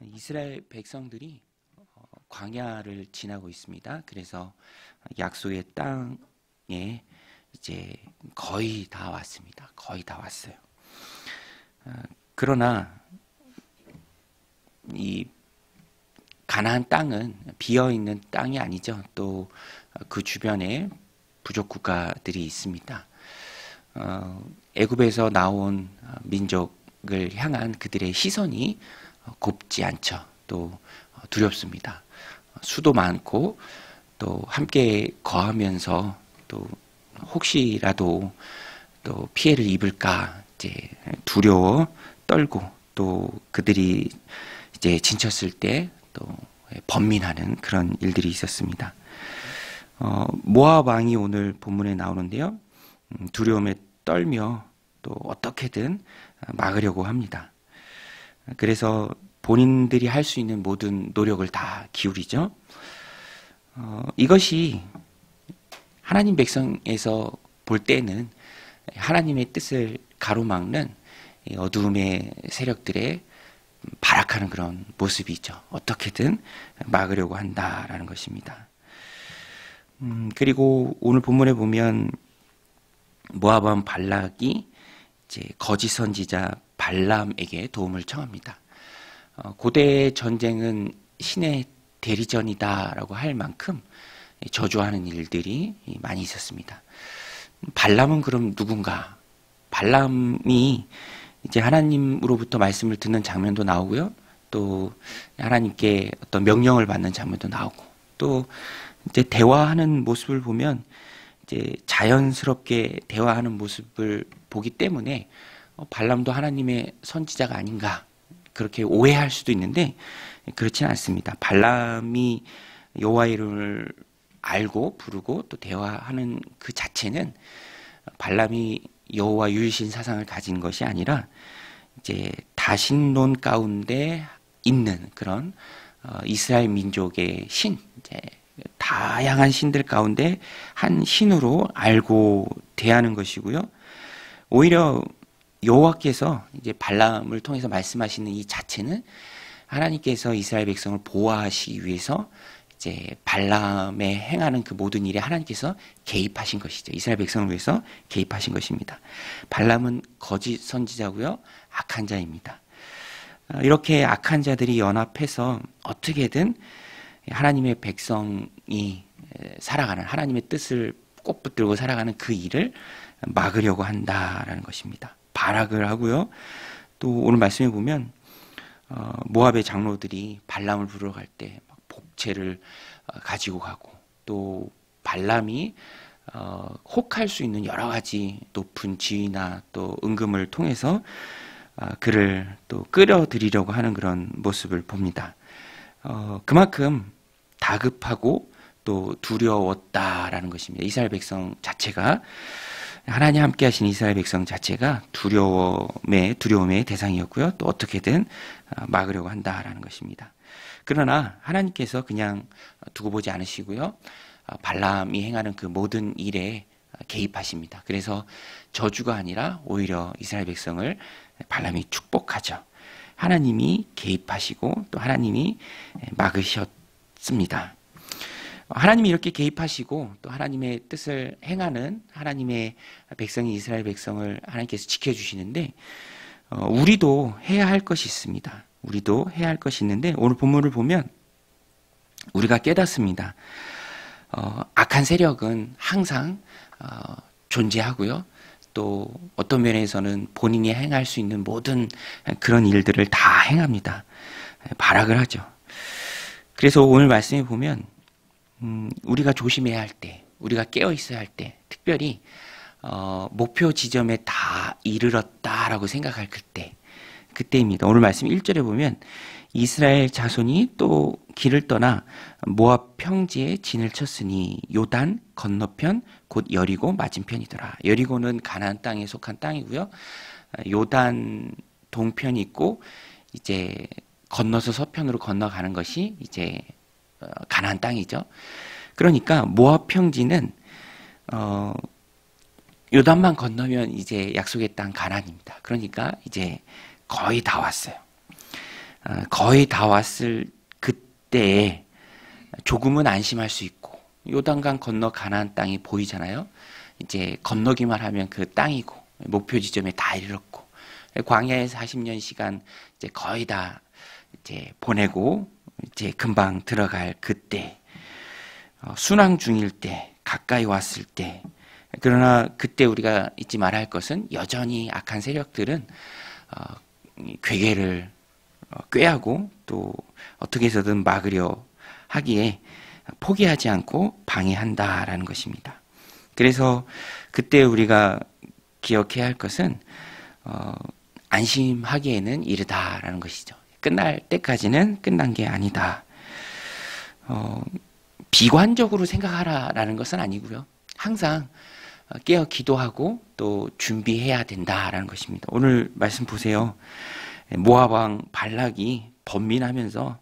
이스라엘 백성들이 광야를 지나고 있습니다. 그래서 약속의 땅에 이제 거의 다 왔습니다. 거의 다 왔어요. 그러나 이 가나안 땅은 비어 있는 땅이 아니죠. 또 그 주변에 부족 국가들이 있습니다. 애굽에서 나온 민족을 향한 그들의 시선이 곱지 않죠. 또 두렵습니다. 수도 많고 또 함께 거하면서 또 혹시라도 또 피해를 입을까 이제 두려워 떨고 또 그들이 이제 지쳤을 때 또 번민하는 그런 일들이 있었습니다. 모압 왕이 오늘 본문에 나오는데요. 두려움에 떨며 또 어떻게든 막으려고 합니다. 그래서 본인들이 할 수 있는 모든 노력을 다 기울이죠. 이것이 하나님 백성에서 볼 때는 하나님의 뜻을 가로막는 어두움의 세력들의 발악하는 그런 모습이죠. 어떻게든 막으려고 한다라는 것입니다. 그리고 오늘 본문에 보면 모압 왕 발락이 이제 거짓 선지자 발람에게 도움을 청합니다. 고대 전쟁은 신의 대리전이다라고 할 만큼 저주하는 일들이 많이 있었습니다. 발람은 그럼 누군가? 발람이 이제 하나님으로부터 말씀을 듣는 장면도 나오고요. 또 하나님께 어떤 명령을 받는 장면도 나오고 또 이제 대화하는 모습을 보면 이제 자연스럽게 대화하는 모습을 보기 때문에 발람도 하나님의 선지자가 아닌가 그렇게 오해할 수도 있는데 그렇지는 않습니다. 발람이 여호와의 이름을 알고 부르고 또 대화하는 그 자체는 발람이 여호와 유일신 사상을 가진 것이 아니라 이제 다신론 가운데 있는 그런 이스라엘 민족의 신, 이제 다양한 신들 가운데 한 신으로 알고 대하는 것이고요. 오히려 여호와께서 이제 발람을 통해서 말씀하시는 이 자체는 하나님께서 이스라엘 백성을 보호하시기 위해서 이제 발람의 행하는 그 모든 일에 하나님께서 개입하신 것이죠. 이스라엘 백성을 위해서 개입하신 것입니다. 발람은 거짓 선지자고요. 악한 자입니다. 이렇게 악한 자들이 연합해서 어떻게든 하나님의 백성이 살아가는 하나님의 뜻을 꼭 붙들고 살아가는 그 일을 막으려고 한다라는 것입니다. 발악을 하고요. 또 오늘 말씀에 보면 모압의 장로들이 발람을 부르러 갈 때 복채를 가지고 가고 또 발람이 혹할 수 있는 여러 가지 높은 지위나 또 은금을 통해서 그를 또 끌어들이려고 하는 그런 모습을 봅니다. 그만큼 다급하고 또 두려웠다라는 것입니다. 이스라엘 백성 자체가 하나님 함께 하신 이스라엘 백성 자체가 두려움의 대상이었고요. 또 어떻게든 막으려고 한다라는 것입니다. 그러나 하나님께서 그냥 두고 보지 않으시고요. 발람이 행하는 그 모든 일에 개입하십니다. 그래서 저주가 아니라 오히려 이스라엘 백성을 발람이 축복하죠. 하나님이 개입하시고 또 하나님이 막으셨습니다. 하나님이 이렇게 개입하시고 또 하나님의 뜻을 행하는 하나님의 백성인 이스라엘 백성을 하나님께서 지켜주시는데 우리도 해야 할 것이 있습니다. 우리도 해야 할 것이 있는데 오늘 본문을 보면 우리가 깨닫습니다. 악한 세력은 항상 존재하고요. 또 어떤 면에서는 본인이 행할 수 있는 모든 그런 일들을 다 행합니다. 발악을 하죠. 그래서 오늘 말씀에 보면 우리가 조심해야 할 때, 우리가 깨어 있어야 할 때, 특별히 목표 지점에 다 이르렀다라고 생각할 그때입니다. 오늘 말씀 1절에 보면 이스라엘 자손이 또 길을 떠나 모압 평지에 진을 쳤으니 요단 건너편 곧 여리고 맞은편이더라. 여리고는 가나안 땅에 속한 땅이고요. 요단 동편이 있고 이제 건너서 서편으로 건너가는 것이 이제 가나안 땅이죠. 그러니까 모압 평지는 요단만 건너면 이제 약속의 땅 가나안입니다. 그러니까 이제 거의 다 왔어요. 거의 다 왔을 그때에 조금은 안심할 수 있고, 요단강 건너 가나안 땅이 보이잖아요. 이제 건너기만 하면 그 땅이고 목표 지점에 다 이르렀고, 광야에서 40년 시간 이제 거의 다 이제 보내고 이제 금방 들어갈 그때, 순항 중일 때, 가까이 왔을 때. 그러나 그때 우리가 잊지 말아야 할 것은 여전히 악한 세력들은 괴계를 꾀하고 또 어떻게 해서든 막으려 하기에 포기하지 않고 방해한다라는 것입니다. 그래서 그때 우리가 기억해야 할 것은 안심하기에는 이르다라는 것이죠. 끝날 때까지는 끝난 게 아니다. 비관적으로 생각하라라는 것은 아니고요. 항상 깨어 기도하고 또 준비해야 된다라는 것입니다. 오늘 말씀 보세요. 모압 왕 발락이 번민하면서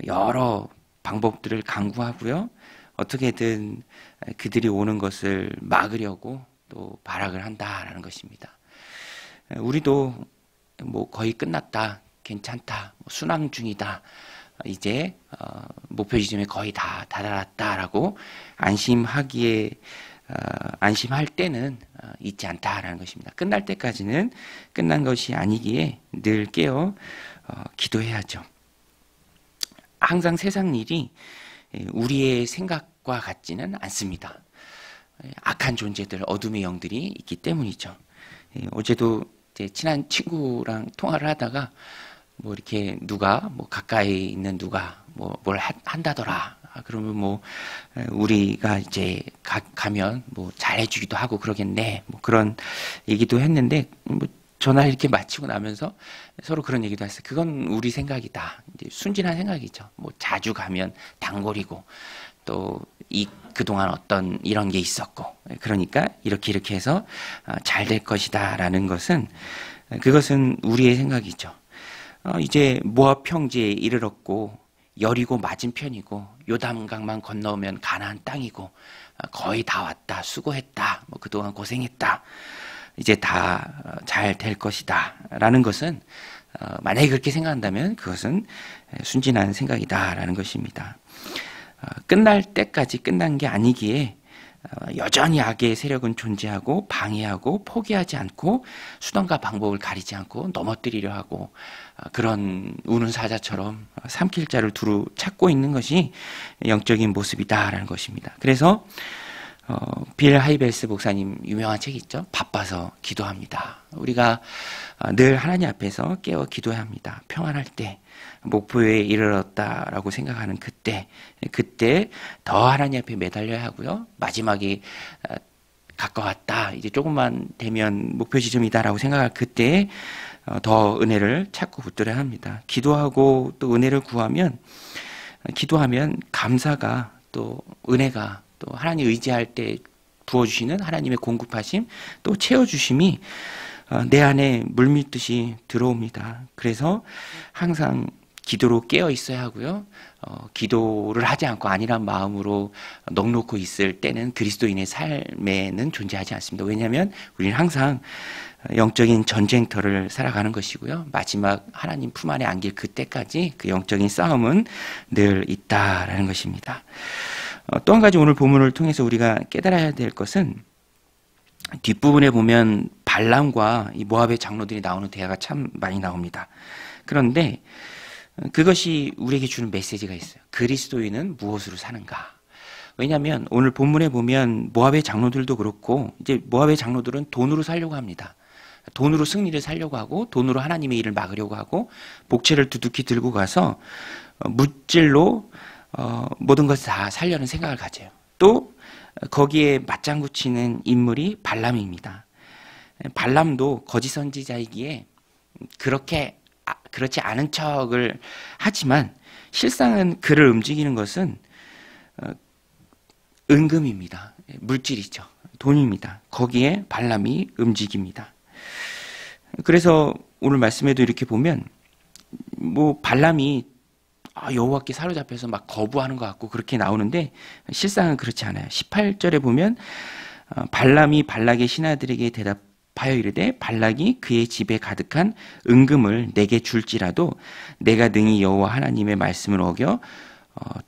여러 방법들을 강구하고요. 어떻게든 그들이 오는 것을 막으려고 또 발악을 한다라는 것입니다. 우리도 뭐 거의 끝났다, 괜찮다, 순항 중이다, 이제 목표 지점에 거의 다 다다랐다라고 안심할 때는 있지 않다라는 것입니다. 끝날 때까지는 끝난 것이 아니기에 늘 깨어 기도해야죠. 항상 세상 일이 우리의 생각과 같지는 않습니다. 악한 존재들, 어둠의 영들이 있기 때문이죠. 어제도 제 친한 친구랑 통화를 하다가 뭐 이렇게 누가 뭐 가까이 있는 누가 뭐 뭘 한다더라. 그러면 뭐 우리가 이제 가면 뭐 잘해주기도 하고 그러겠네. 뭐 그런 얘기도 했는데 뭐 전화 이렇게 마치고 나면서 서로 그런 얘기도 했어요. 그건 우리 생각이다. 이제 순진한 생각이죠. 뭐 자주 가면 단골이고 또 그동안 어떤 이런 게 있었고 그러니까 이렇게 해서 잘 될 것이다라는 것은 그것은 우리의 생각이죠. 이제 모압 평지에 이르렀고 여리고 맞은편이고 요단강만 건너오면 가나안 땅이고 거의 다 왔다, 수고했다, 뭐 그동안 고생했다, 이제 다 잘 될 것이다 라는 것은 만약에 그렇게 생각한다면 그것은 순진한 생각이다 라는 것입니다. 끝날 때까지 끝난 게 아니기에 여전히 악의 세력은 존재하고 방해하고 포기하지 않고 수단과 방법을 가리지 않고 넘어뜨리려 하고 그런 우는 사자처럼 삼킬 자를 두루 찾고 있는 것이 영적인 모습이다라는 것입니다. 그래서 빌 하이벨스 목사님 유명한 책이 있죠. 바빠서 기도합니다. 우리가 늘 하나님 앞에서 깨어 기도해야 합니다. 평안할 때, 목표에 이르렀다라고 생각하는 그때 더 하나님 앞에 매달려야 하고요. 마지막이 가까웠다, 이제 조금만 되면 목표 지점이다라고 생각할 그때 더 은혜를 찾고 붙들어야 합니다. 기도하고 또 은혜를 기도하면 감사가 또 은혜가 또 하나님 의지할 때 부어주시는 하나님의 공급하심 또 채워주심이 내 안에 물밀듯이 들어옵니다. 그래서 항상 기도로 깨어 있어야 하고요. 기도를 하지 않고 아니란 마음으로 넋놓고 있을 때는 그리스도인의 삶에는 존재하지 않습니다. 왜냐하면 우리는 항상 영적인 전쟁터를 살아가는 것이고요. 마지막 하나님 품 안에 안길 그때까지 그 영적인 싸움은 늘 있다라는 것입니다. 또 한 가지 오늘 본문을 통해서 우리가 깨달아야 될 것은 뒷부분에 보면 발람과 이 모압의 장로들이 나오는 대화가 참 많이 나옵니다. 그런데 그것이 우리에게 주는 메시지가 있어요. 그리스도인은 무엇으로 사는가? 왜냐하면 오늘 본문에 보면 모압의 장로들도 그렇고 이제 모압의 장로들은 돈으로 살려고 합니다. 돈으로 승리를 살려고 하고 돈으로 하나님의 일을 막으려고 하고 복채를 두둑히 들고 가서 물질로 모든 것을 다 살려는 생각을 가져요. 또 거기에 맞장구 치는 인물이 발람입니다. 발람도 거짓 선지자이기에 그렇지 않은 척을 하지만 실상은 그를 움직이는 것은 은금입니다. 물질이죠. 돈입니다. 거기에 발람이 움직입니다. 그래서 오늘 말씀에도 이렇게 보면 뭐 발람이 여호와께 사로잡혀서 막 거부하는 것 같고 그렇게 나오는데 실상은 그렇지 않아요. 18절에 보면 발람이 발락의 신하들에게 바여 이르되 발락이 그의 집에 가득한 은금을 내게 줄지라도 내가 능히 여호와 하나님의 말씀을 어겨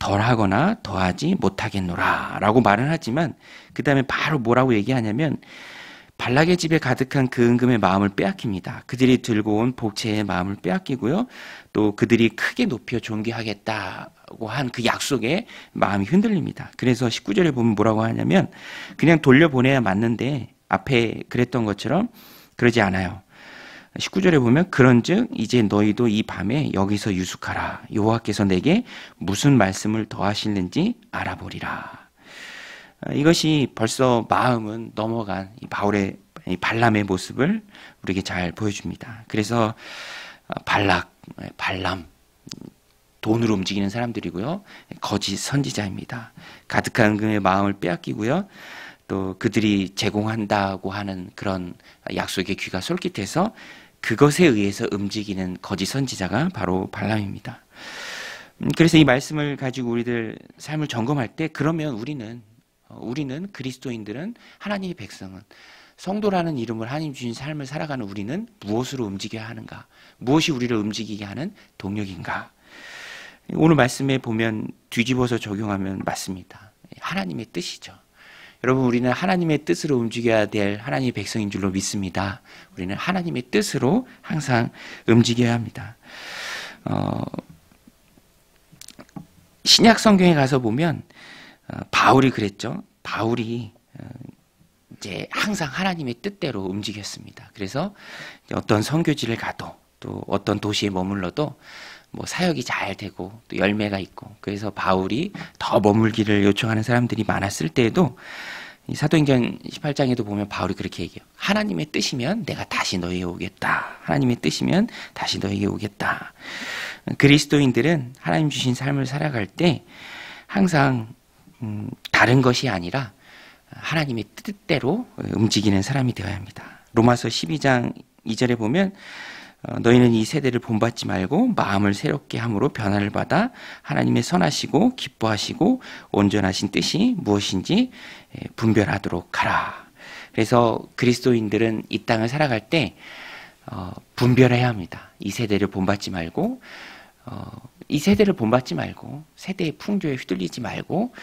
덜하거나 더하지 못하겠노라 라고 말은 하지만 그 다음에 바로 뭐라고 얘기하냐면 발락의 집에 가득한 그 은금의 마음을 빼앗깁니다. 그들이 들고 온 복채의 마음을 빼앗기고요. 또 그들이 크게 높여 존귀하겠다고 한 그 약속에 마음이 흔들립니다. 그래서 19절에 보면 뭐라고 하냐면 그냥 돌려보내야 맞는데 앞에 그랬던 것처럼 그러지 않아요. 19절에 보면 그런즉 이제 너희도 이 밤에 여기서 유숙하라. 여호와께서 내게 무슨 말씀을 더하실는지 알아보리라. 이것이 벌써 마음은 넘어간 이 바울의 이 발람의 모습을 우리에게 잘 보여줍니다. 그래서 발람 돈으로 움직이는 사람들이고요. 거짓 선지자입니다. 가득한 은금의 마음을 빼앗기고요. 또 그들이 제공한다고 하는 그런 약속의 귀가 솔깃해서 그것에 의해서 움직이는 거짓 선지자가 바로 발람입니다. 그래서 이 말씀을 가지고 우리들 삶을 점검할 때 그러면 우리는 그리스도인들은 하나님의 백성은 성도라는 이름을 하나님 주신 삶을 살아가는 우리는 무엇으로 움직여야 하는가? 무엇이 우리를 움직이게 하는 동력인가? 오늘 말씀에 보면 뒤집어서 적용하면 맞습니다. 하나님의 뜻이죠. 여러분 우리는 하나님의 뜻으로 움직여야 될 하나님의 백성인 줄로 믿습니다. 우리는 하나님의 뜻으로 항상 움직여야 합니다. 신약 성경에 가서 보면 바울이 그랬죠. 바울이 이제 항상 하나님의 뜻대로 움직였습니다. 그래서 어떤 선교지를 가도 또 어떤 도시에 머물러도 뭐 사역이 잘 되고 또 열매가 있고 그래서 바울이 더 머물기를 요청하는 사람들이 많았을 때에도 이 사도행전 18장에도 보면 바울이 그렇게 얘기해요. 하나님의 뜻이면 내가 다시 너희에게 오겠다. 하나님의 뜻이면 다시 너희에게 오겠다. 그리스도인들은 하나님 주신 삶을 살아갈 때 항상 다른 것이 아니라 하나님의 뜻대로 움직이는 사람이 되어야 합니다. 로마서 12장 2절에 보면 너희는 이 세대를 본받지 말고 마음을 새롭게 함으로 변화를 받아 하나님의 선하시고 기뻐하시고 온전하신 뜻이 무엇인지 분별하도록 하라. 그래서 그리스도인들은 이 땅을 살아갈 때 분별해야 합니다. 이 세대를 본받지 말고 세대의 풍조에 휘둘리지 말고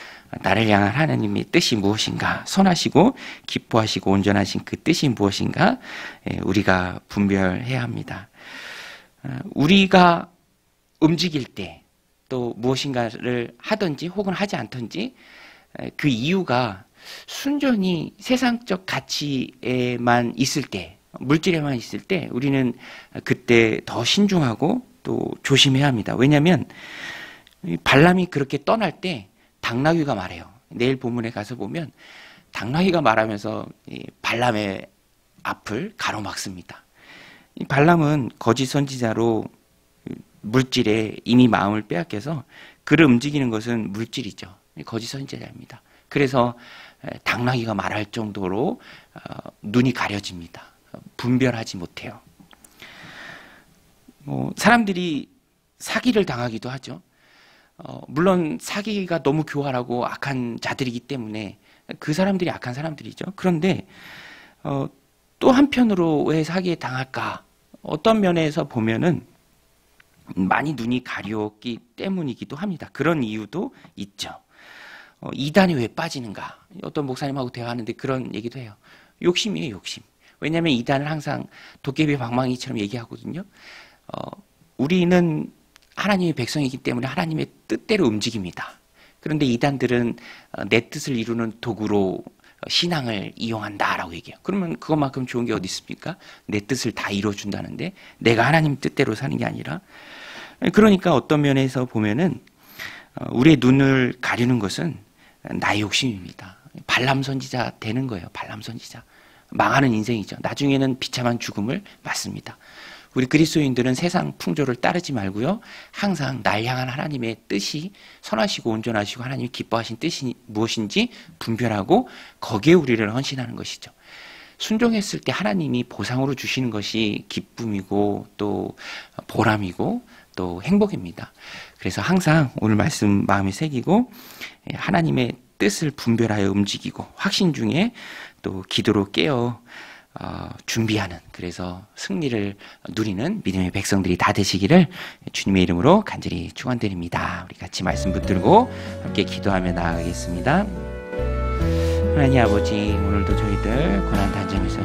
나를 향한 하나님의 뜻이 무엇인가, 선하시고 기뻐하시고 온전하신 그 뜻이 무엇인가 우리가 분별해야 합니다. 우리가 움직일 때 또 무엇인가를 하든지 혹은 하지 않든지 그 이유가 순전히 세상적 가치에만 있을 때, 물질에만 있을 때 우리는 그때 더 신중하고 또 조심해야 합니다. 왜냐하면 발람이 그렇게 떠날 때 당나귀가 말해요. 내일 본문에 가서 보면 당나귀가 말하면서 발람의 앞을 가로막습니다. 발람은 거짓 선지자로 물질에 이미 마음을 빼앗겨서 그를 움직이는 것은 물질이죠. 거짓 선지자입니다. 그래서 당나귀가 말할 정도로 눈이 가려집니다. 분별하지 못해요. 사람들이 사기를 당하기도 하죠. 물론 사기가 너무 교활하고 악한 자들이기 때문에 그 사람들이 악한 사람들이죠. 그런데 또 한편으로 왜 사기에 당할까? 어떤 면에서 보면은 많이 눈이 가렸기 때문이기도 합니다. 그런 이유도 있죠. 이단에 왜 빠지는가? 어떤 목사님하고 대화하는데 그런 얘기도 해요. 욕심이에요, 욕심. 왜냐하면 이단은 항상 도깨비 방망이처럼 얘기하거든요. 우리는 하나님의 백성이기 때문에 하나님의 뜻대로 움직입니다. 그런데 이단들은 내 뜻을 이루는 도구로 신앙을 이용한다라고 얘기해요. 그러면 그것만큼 좋은 게 어디 있습니까? 내 뜻을 다 이루어준다는데 내가 하나님 뜻대로 사는 게 아니라. 그러니까 어떤 면에서 보면은 우리의 눈을 가리는 것은 나의 욕심입니다. 발람 선지자 되는 거예요. 발람 선지자. 망하는 인생이죠. 나중에는 비참한 죽음을 맞습니다. 우리 그리스도인들은 세상 풍조를 따르지 말고요. 항상 날 향한 하나님의 뜻이 선하시고 온전하시고 하나님이 기뻐하신 뜻이 무엇인지 분별하고 거기에 우리를 헌신하는 것이죠. 순종했을 때 하나님이 보상으로 주시는 것이 기쁨이고 또 보람이고 또 행복입니다. 그래서 항상 오늘 말씀 마음에 새기고 하나님의 뜻을 분별하여 움직이고 확신 중에 또 기도로 깨어 준비하는, 그래서 승리를 누리는 믿음의 백성들이 다 되시기를 주님의 이름으로 간절히 축원드립니다. 우리 같이 말씀 붙들고 함께 기도하며 나아가겠습니다. 하나님 아버지, 오늘도 저희들 고난 단점에서